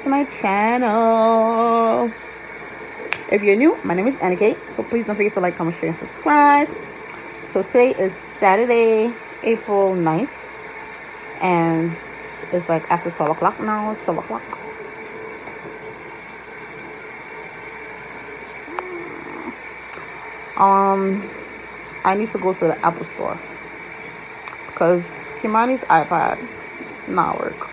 to my channel. If you're new, my name is Annika, so please don't forget to like, comment, share, and subscribe. So today is Saturday, April 9th, and it's like after 12 o'clock now. It's 12 o'clock. I need to go to the Apple store because Kimani's iPad not work.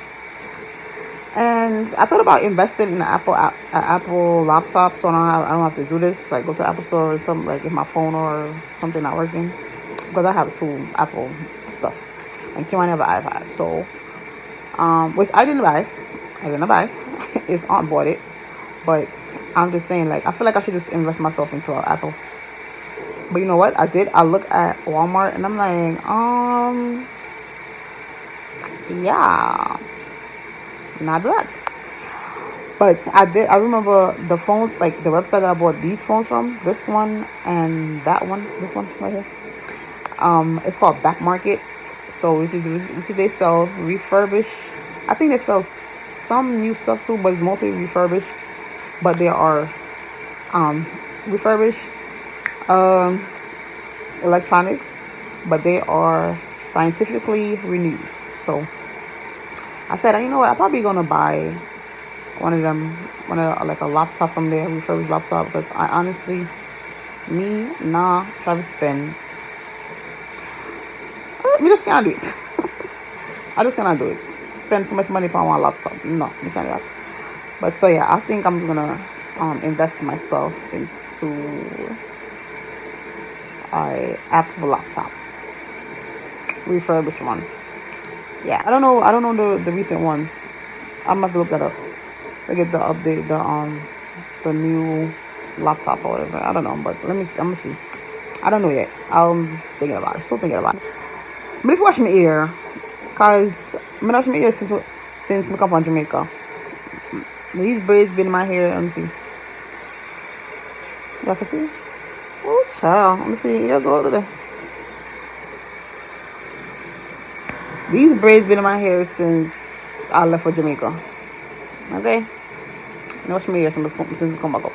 And I thought about investing in an Apple laptop, so I don't have to do this. Like go to the Apple store or something, like if my phone or something not working, because I have two Apple stuff, and Kimani have an iPad. So, which I didn't buy. It's Aunt bought it, but I'm just saying, like I feel like I should just invest myself into an Apple. But you know what? I did. I look at Walmart and I'm like, yeah. Not that. But I remember the phones, like the website that I bought these phones from, this one and that one, this one right here. It's called Back Market. So they sell refurbished. I think they sell some new stuff too, but it's mostly refurbished. But they are refurbished electronics, but they are scientifically renewed. So I said, you know what, I'm probably gonna buy one of them, like a laptop from there, refurbished laptop, because I honestly, try to spend. We just can't do it. I just cannot do it. Spend so much money on one laptop. No, we can't do that. But so yeah, I think I'm gonna invest myself into a Apple laptop, refurbished one. Yeah, I don't know the recent one. I'm gonna have to look that up. I get the update, the new laptop or whatever. I don't know, but I'm gonna see. I don't know yet. I'm thinking about it. Still thinking about it. But if you watch me here, cause I'm watching me here since I come from Jamaica. These braids been in my hair. Let me see. Y'all can see? Oh, child. Let me see. Yeah, go over there. These braids been in my hair since I left for Jamaica. Okay? I watch me here since I come back up.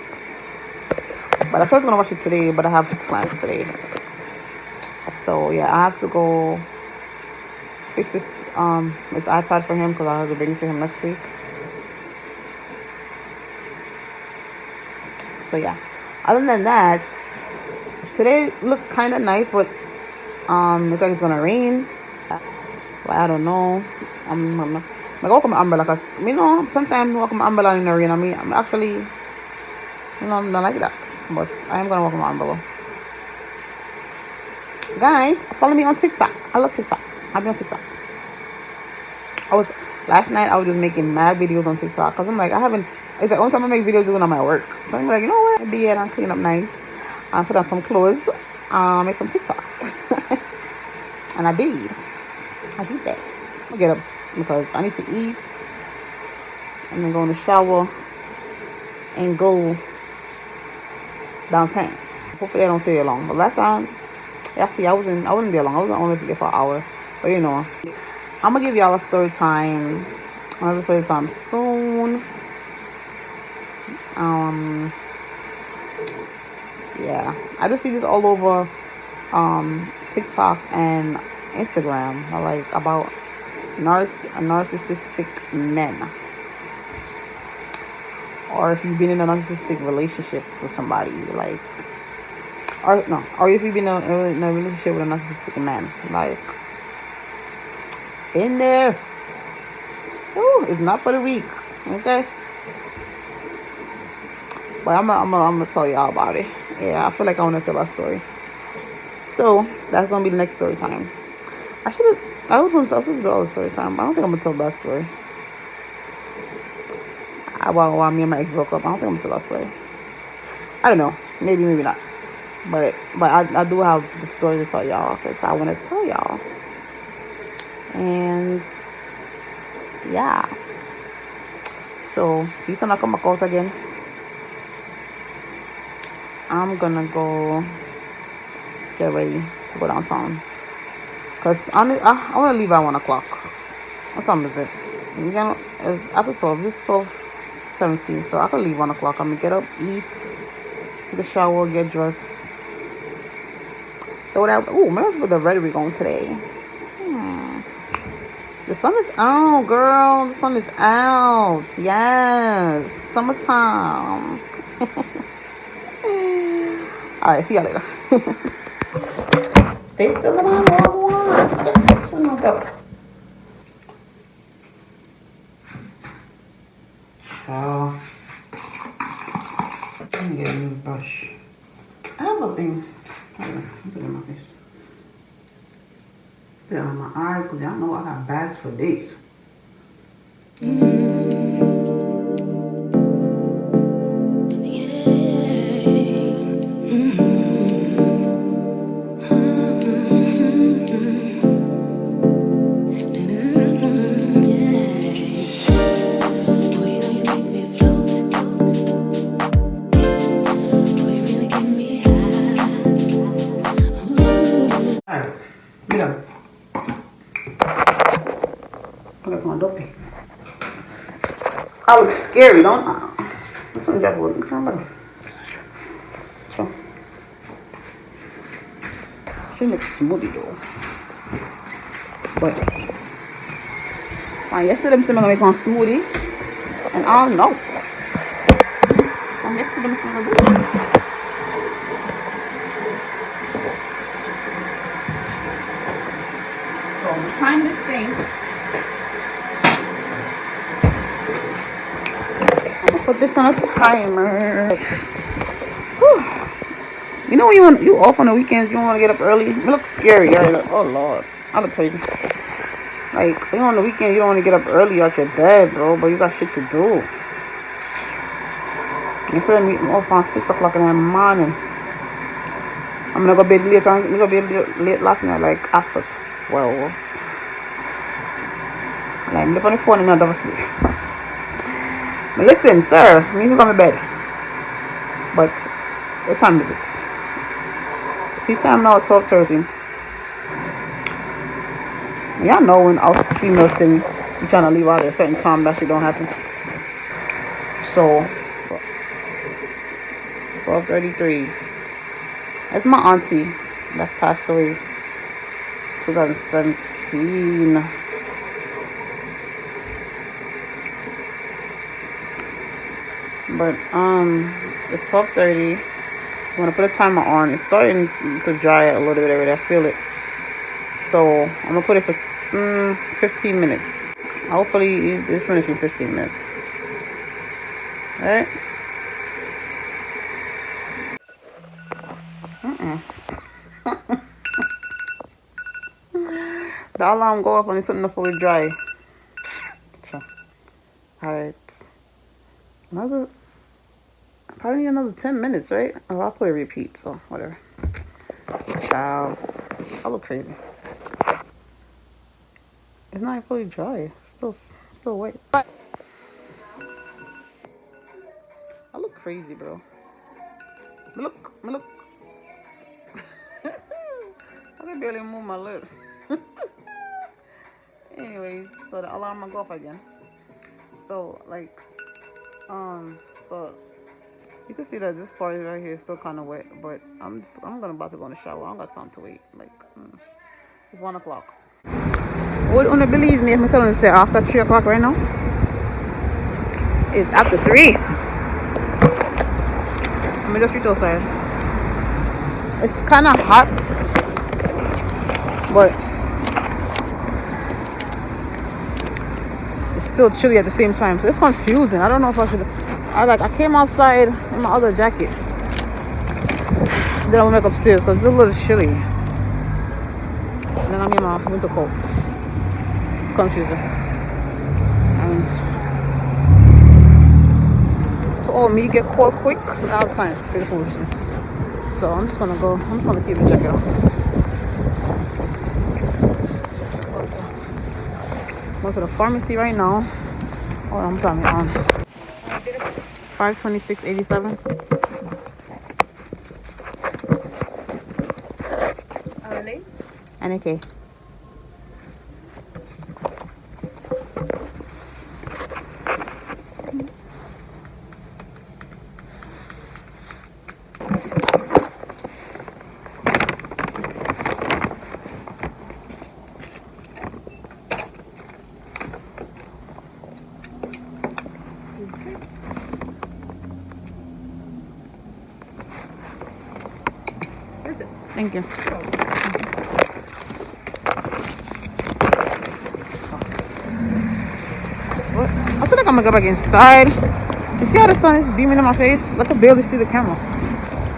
But I was gonna watch it today, but I have plans today. So yeah, I have to go fix this iPad for him because I have to bring it to him next week. So yeah. Other than that, today looked kind of nice, but looks like it's gonna rain. But I don't know. I walk with my umbrella because sometimes I walk with my umbrella in the rain. I'm actually not like that, but I am gonna walk with my umbrella. Guys, follow me on TikTok. I love TikTok. I'll be on TikTok. Last night I was just making mad videos on TikTok because I'm like, it's like one time I make videos when I'm at work. So I'm like, you know what? I'll be here and clean up nice and put on some clothes, make some TikToks. And I did that. I'll get up because I need to eat and then go in the shower and go downtown. Hopefully I don't stay there long. But last time, I wasn't there long. I was only there for an hour. But I'm gonna give y'all a story time. Another story time soon. Yeah, I just see this all over TikTok and Instagram. Like about narcissistic men, or if you've been in a narcissistic relationship with somebody, like, or if you've been in a relationship with a narcissistic man, like, in there. Ooh, it's not for the weak, okay? But I'm gonna tell y'all about it. Yeah, I feel like I want to tell that story. So that's gonna be the next story time. I was supposed to do all the story time, but I don't think I'm gonna tell that story. While me and my ex broke up, I don't think I'm gonna tell that story. I don't know, maybe not. But I do have the story to tell y'all because I want to tell y'all. And yeah. So since I come back out again, I'm gonna go get ready to go downtown. Cause I want to leave at 1 o'clock. What time is it? It's after 12. It's 12. 8:17. So I could leave 1 o'clock. I'm gonna get up, eat, take a shower, get dressed. Throw that. Oh, maybe with the red we're going today. The sun is out, girl. The sun is out. Yes. Summertime. Alright, see y'all later. Stay still in my watch. Oh, let me get a new brush. I have a thing. Hold on, put it in my face. Put it on my eyes because y'all know I got bags for days. Alright, get up. Put up my dopey. I look scary, don't I? This one got one camera. So, she makes smoothie though. But yesterday I'm gonna make one smoothie, and I don't know. Yesterday I'm gonna do this. So behind this thing, I'm gonna put this on a timer. Whew. You know when you off on the weekends, you don't want to get up early. You look scary, right? Like, oh Lord, I look crazy. Like, you know, on the weekend, you don't want to get up early out your bed, bro, but you got shit to do. Instead of meeting off on 6 o'clock in the morning, I'm gonna go bed late. I'm gonna go bed late last night, like after 12. Like, I'm on the phone and I'm not asleep. But listen, sir, I need to go to bed. But what time is it? See time now, 12:30. Y'all know when us females say we trying to leave out at a certain time, that shit don't happen. So 12:33. That's my auntie that passed away 2017. But it's 12:30. I'm gonna put a timer on. It's starting to dry a little bit already. I feel it. So I'm gonna put it for 15 minutes. Hopefully it's finished in 15 minutes. Alright? The alarm go up and it's something fully dry. So, alright. Probably another 10 minutes, right? Oh, I'll put a repeat, so whatever. Child. I look crazy. It's not fully dry. Still wet. I look crazy, bro. Look. I can barely move my lips. Anyways, so the alarm will go off again. So like, so you can see that this part right here is still kind of wet, but I'm about to go in the shower. I don't got time to wait. Like, it's 1 o'clock. Would you believe me if I'm telling you say after 3 o'clock right now? It's after 3. Let me just reach outside. It's kind of hot, but it's still chilly at the same time. So it's confusing. I don't know if I should. I came outside in my other jacket. Then I went back upstairs because it's a little chilly. And then I'm in my winter coat. It's confusing. To me get cold quick without time for the foolishness. So I'm just gonna keep the jacket on. Go to the pharmacy right now. Oh, I'm timing on. 526.87. And okay. Thank you. What? I feel like I'm gonna go back inside. You see how the sun is beaming in my face? I can barely see the camera. I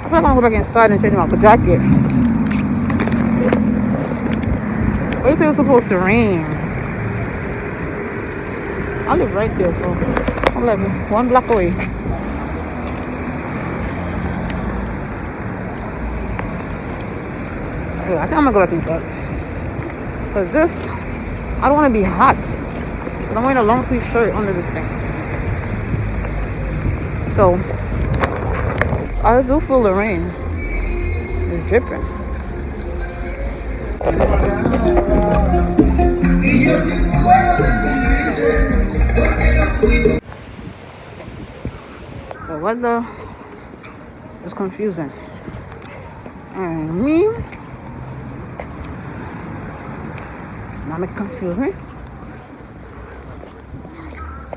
feel like I'm gonna go back inside and change my jacket. Wait till it's supposed to rain. I live right there, so I'm like 1 block away. Yeah, I think I'm gonna go back inside. Cause this, I don't want to be hot. I'm wearing a long sleeve shirt under this thing. So I do feel the rain. It's dripping. The weather is confusing. And me, not make confuse me.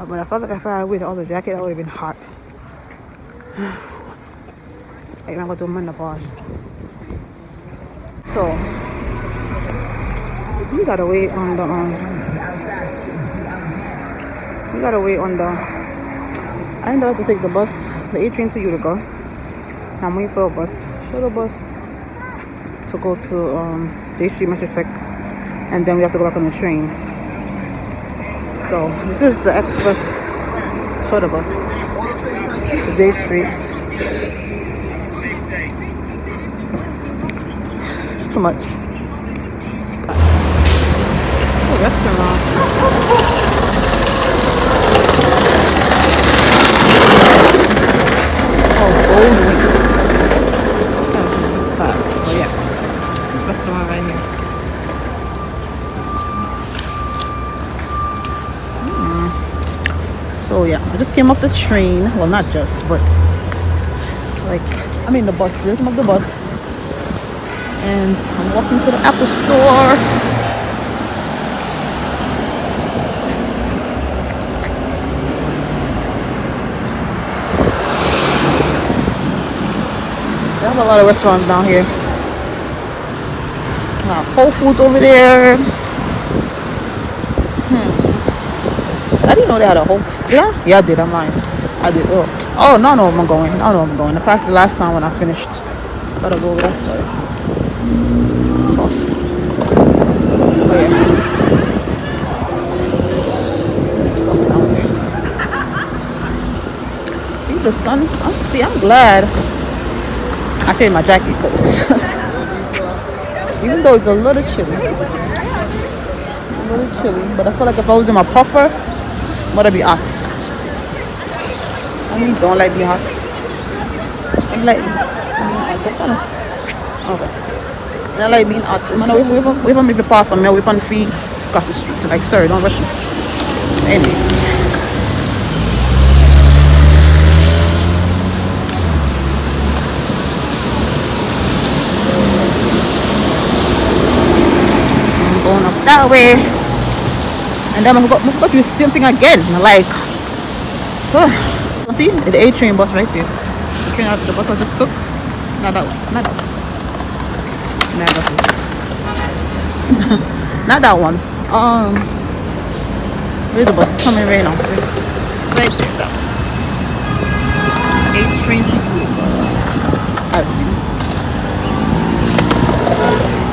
But I felt like if I wear the other jacket, I would have been hot. I'm gonna do menopause. So you gotta wait on the you gotta wait on the. I ended up to take the bus, the A train to Utica. Now I'm waiting for a bus. For the bus to go to J Street Metrotech, and then we have to go back on the train. So this is the express shuttle bus to J Street. It's too much. Oh, restaurant. Oh, golden. Oh yeah, restaurant right here. So yeah, I just came off the train. Well, not just, but like I'm in the bus. Just came off the bus, and I'm walking to the Apple store. They have a lot of restaurants down here. Whole Foods over there. I didn't know they had a Whole. Did I? Yeah, I did. I'm lying. I did. Oh no, no, I'm going. I know I'm going. I passed the last time when I finished. Gotta go over that side. Boss. Oh yeah. Stuff down there. See the sun. Honestly, I'm glad I changed my jacket because even though it's a little chilly, but I feel like if I was in my puffer, would I be hot? I really don't like being hot. I'm like, okay. I like being hot. I know we even make the past on me, we on feet across the street. Like, sorry, don't rush me. Anyways. Going up that way, and then I'm going to do the same thing again. Like, see the A train bus right there. The train out the bus I just took. Not that one. Not that one. Not that one. Where's the bus? It's coming right now. Right there. That one. A train to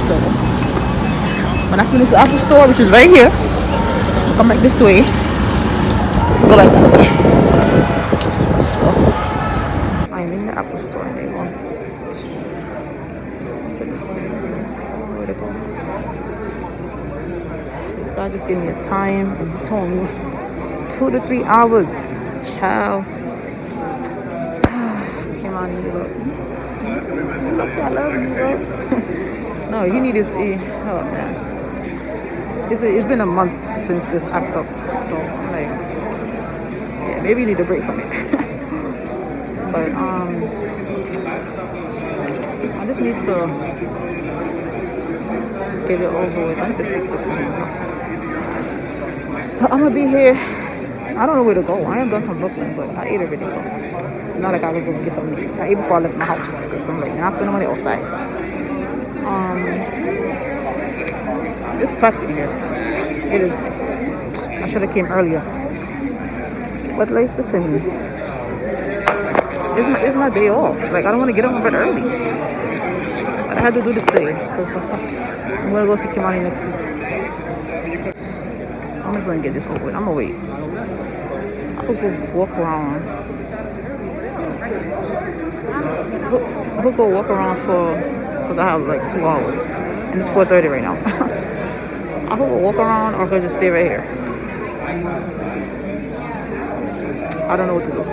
so when I finish the Apple store, which is right here, come back this way, go like that way. So I'm in the Apple store. There you go. Where'd it go? This guy just gave me a time and he told me 2 to 3 hours. Child. Came on in, look. I love you, bro. No, he needed to. Oh man. It's been a month since this act up, so I'm like, yeah, maybe you need a break from it. But I just need to get it over with. I need to fix it for him. So I'm gonna be here I don't know where to go. I am done from Brooklyn, but I ate already, so it's not like I could go get something to eat. I ate before I left my house because I'm like, not spending money outside. It's packed in here. It is. I should have came earlier. But like, listen, it's my day off. Like, I don't want to get up a bit early. But I had to do this today because I'm gonna go see Kimani next week. I'm just gonna get this over with. I'm gonna wait. I could go walk around. I could go walk around because I have like 2 hours and it's 4:30 right now. I could go walk around or I could just stay right here. I don't know what to do.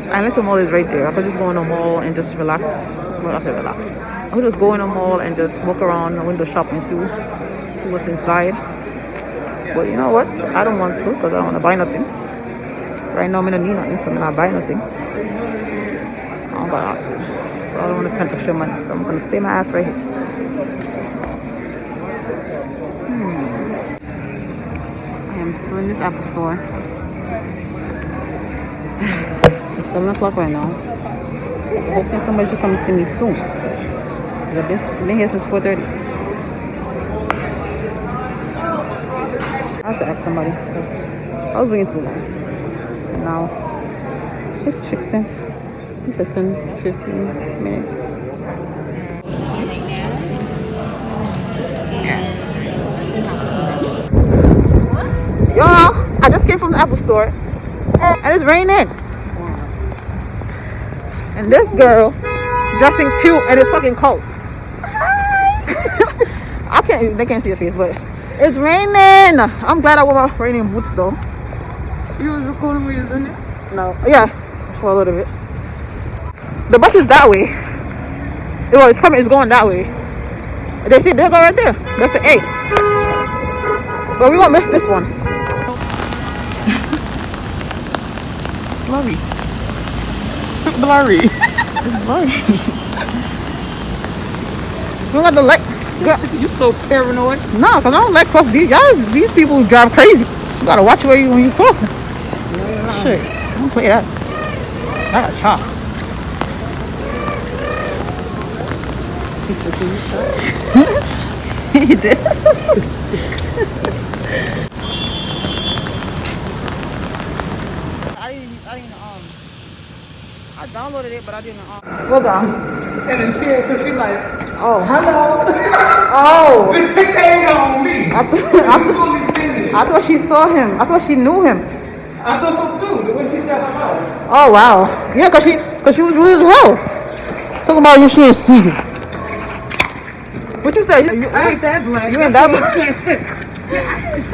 Atlanta Mall is right there. I could just go in the mall and just relax. Well, I could relax. I could just go in the mall and just walk around the window shop and see what's inside. But you know what? I don't want to because I don't want to buy nothing. Right now I'm gonna need nothing, so I'm not buying nothing. Oh God. So I don't want to spend extra money. So I'm gonna stay my ass right here. I am still in this Apple store. It's 7 o'clock right now. Hopefully somebody should come see me soon. I've been here since 4:30. I have to ask somebody because I was waiting too long. And now it's fixing. It's a 10-15 minutes. Y'all, I just came from the Apple store and it's raining. And this girl dressing cute and it's fucking cold. They can't see your face, but it's raining. I'm glad I wore my raining boots though. You was recording when you was in there? No, yeah, for a little bit. The bus is that way. Well, it's going that way. They go right there. That's the 8. But we won't miss this one. Blurry. Blurry. It's blurry. We got the light. You so paranoid. No, because I don't like cross. These people drive crazy. You gotta watch where when you crossing. Yeah. Shit, don't play that. I got chop. He said, can you stop? He did. I downloaded it, but I didn't. Hold on. And then she, so she like, Oh. hello. Oh. Just take that anger on me. I thought she saw him. I thought she knew him. I thought so too. The way she said hello. Oh wow. Yeah, cause she was rude as hell. Talking about you, she didn't see you. What you say? I ain't that black. You ain't that black.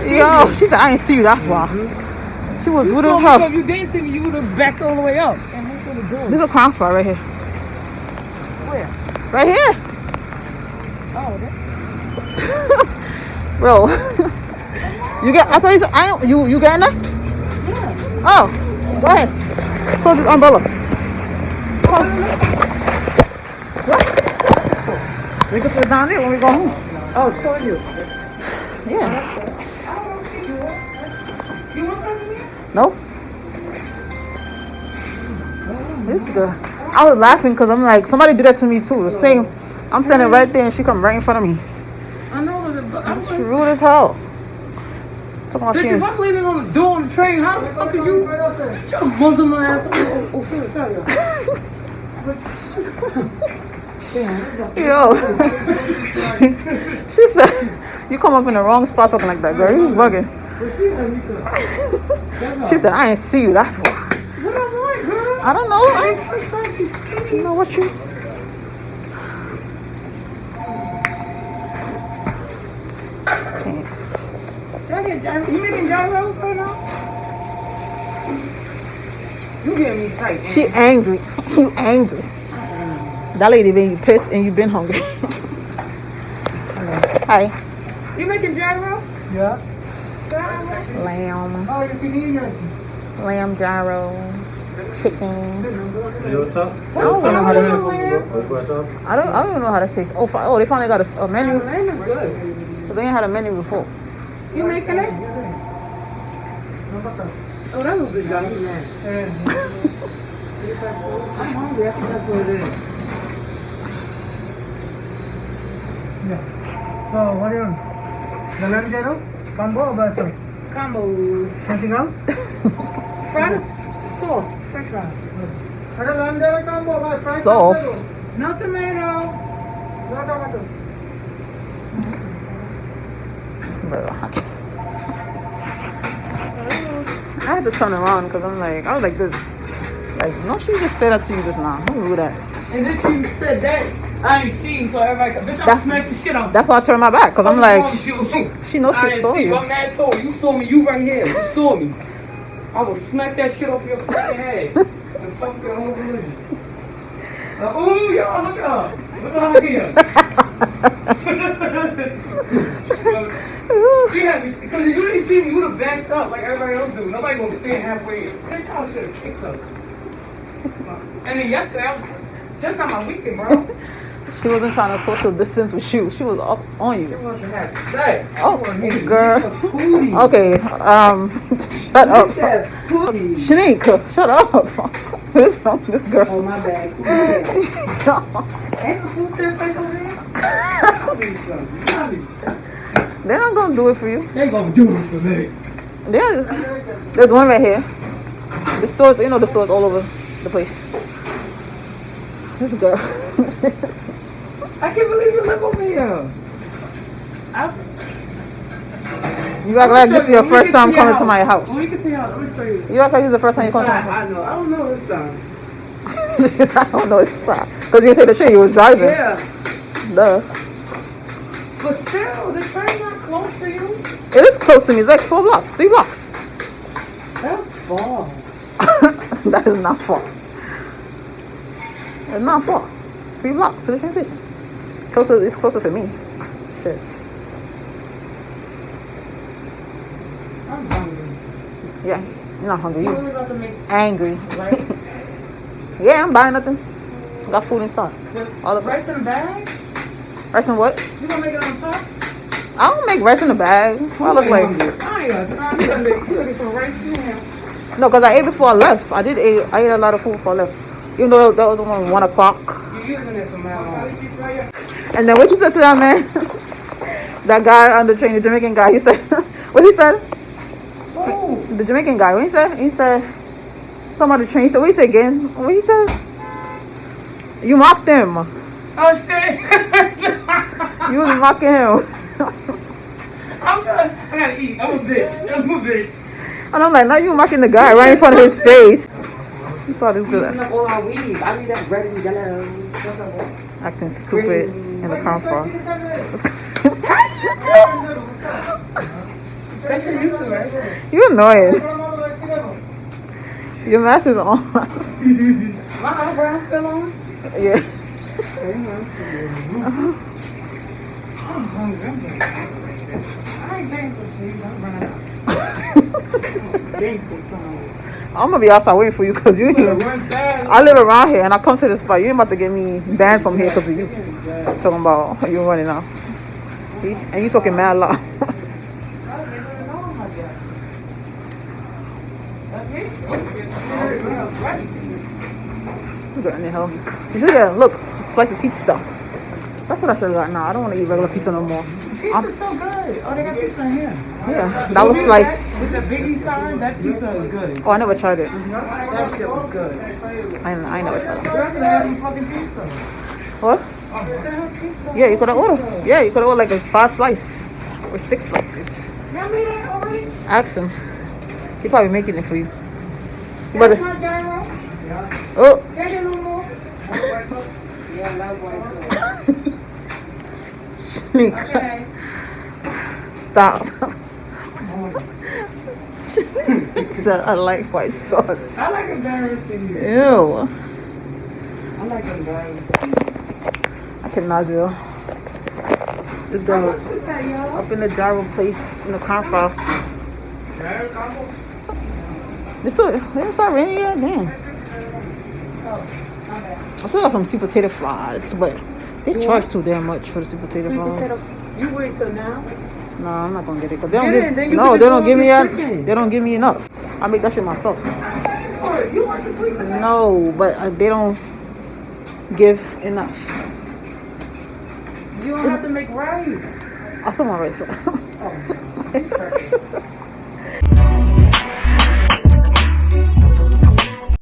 Yo, she said I ain't see you. That's why. She was rude as hell. If you didn't see me, you would have backed all the way up. There's a crown fire right here. Where? Right here. Oh, okay. Bro. I thought you getting that? Yeah. Oh, go ahead. Close this umbrella. What? We can sit down there when we go home. Oh, so you. Yeah. You want something? Nope. This girl. I was laughing because I'm like, somebody did that to me too. The same. I'm standing right there and she come right in front of me. I know. It's rude as hell. Bitch, if I'm leaving on the door on the train, how the fuck is you? Bitch, your Muslim ass. Oh, sorry. Yo. she said, you come up in the wrong spot talking like that, girl. You was bugging. She said, I ain't see you. That's why. What am I, girl? I don't know. You know what you... Can't. You making gyros right now? You getting me tight. She angry. You angry. That lady been you pissed and you been hungry. Hi. You making gyro? Yeah. Lamb. Oh, you see me? Lamb gyro. Chicken. What's up? I don't know how to. What's up? I don't know how to taste. Oh, they finally got a menu. Lamb is good. So they ain't had a menu before. You making it? Oh, that was a good guy. Yeah. I'm hungry. I think that's what it is. Yeah. So, what do you want? The lamb gyro? Combo or burger? Combo. Something else? Fries? Sauce. French fries. Ada lamb gyro combo, but fried Sauce. tomato. No tomato. No tomato. Bro, I had to turn around because I was like this. Like, no, she just said that to you just now. How rude that is. And then she said that. I ain't seen, so everybody, bitch, I smacked the shit out. That's why I turned my back because I'm like, she knows I she saw you. I'm mad told you saw me. You right here. You saw me. I will smack that shit off your fucking head and fuck your whole religion. Ooh, y'all, look at her. Look at her here. She had me, because if you didn't see me, you would have backed up like everybody else do. Nobody gonna stand halfway. That y'all should have kicked her. And then yesterday, that's not my weekend, bro. She wasn't trying to social distance with you. She was up on She you. wants to have sex. Oh, She girl. wants to booty. Okay, shut up. She said booty. Shanique, shut up. What is wrong with this Oh, girl? my bad. Ain't no food stand place over there? I'll be some. They're not gonna do it for you. They gonna do it for me. There's one right here. The stores, you know, the stores all over the place. This girl. I can't believe you live over here. You act like this is your first time coming to my house. When we get to your house, let me show you. You act like this is the first time you come to my house. I know. I don't know this time. I don't know this time. Because you didn't take the shit, you was driving. Yeah. Duh. But still, the train's not close to you. It is close to me. It's like 4 blocks, 3 blocks. That's far. That is not far. It's not far. 3 blocks to the train station. It's closer for me. Shit. I'm hungry. Yeah, you're not hungry. You You're really about to make angry. rice? Yeah, I'm buying nothing. Got food inside. All the Rice in a bag? rice and what? You gonna make it on top? I don't make rice in a bag. What I look like? I ain't gonna you gonna make some rice in there. No, because I ate before I left. I ate a lot of food before I left. Even though that was around 1 o'clock. You're using it for my And then what you said to that man? That guy on the train, the Jamaican guy, he said, what he said? Oh, The Jamaican guy, what he said? He said, something about the train. He said, what he said again? What he said? You mocked him. oh shit. You was mocking him. I gotta eat. I'm a bitch. And I'm like, now you mocking the guy right in front of his face. He thought it was good. Using up all our weed. I need that red and yellow. Acting stupid in the car park. Especially you two, right? You're annoying. Your mask is on. My eyebrows still on? Yeah. I'm hungry. I ain't thankful for you. I'm running out. Gangster time. I'm gonna be outside waiting for you because you here. I live around here and I come to this spot. You ain't about to get me banned from here because of you. Talking about you running out. And you talking mad loud. Good in the hell. You should get, look, a slice of pizza. That's what I should have got now. I don't want to eat regular pizza no more. Pizza's so good. Oh, they got pizza in here. Yeah, that was slice. With the biggie sign, that pizza was good. Oh, I never tried it. That shit was good. I never tried it. You have to have some fucking pizza. What? Yeah, you could have ordered. Yeah, you could have ordered like a 5 slice or 6 slices. Y'all made that already? Ask him. He probably making it for you. You That's better. my gyro. Oh. Can I get a little more? Yeah, I love white sauce. Sneak. Okay. Stop. He said, I like white sauce. I like embarrassing you. Ew. I like embarrassing. I cannot do. This girl How much is that, y'all? up in the gyro place in the car park. It didn't start raining yet? Damn. I still got some sweet potato fries, but they charge too damn much for the sweet potato Sweet fries. potato. You wait till now? No, I'm not gonna get it because they don't Get it, then give. you No, can they just don't go give with me your a, chicken. They don't give me enough. I make that shit myself. You want the sweet potato? No, but they don't give enough. You don't have to make rice. I still want rice. Oh, no. You tripping.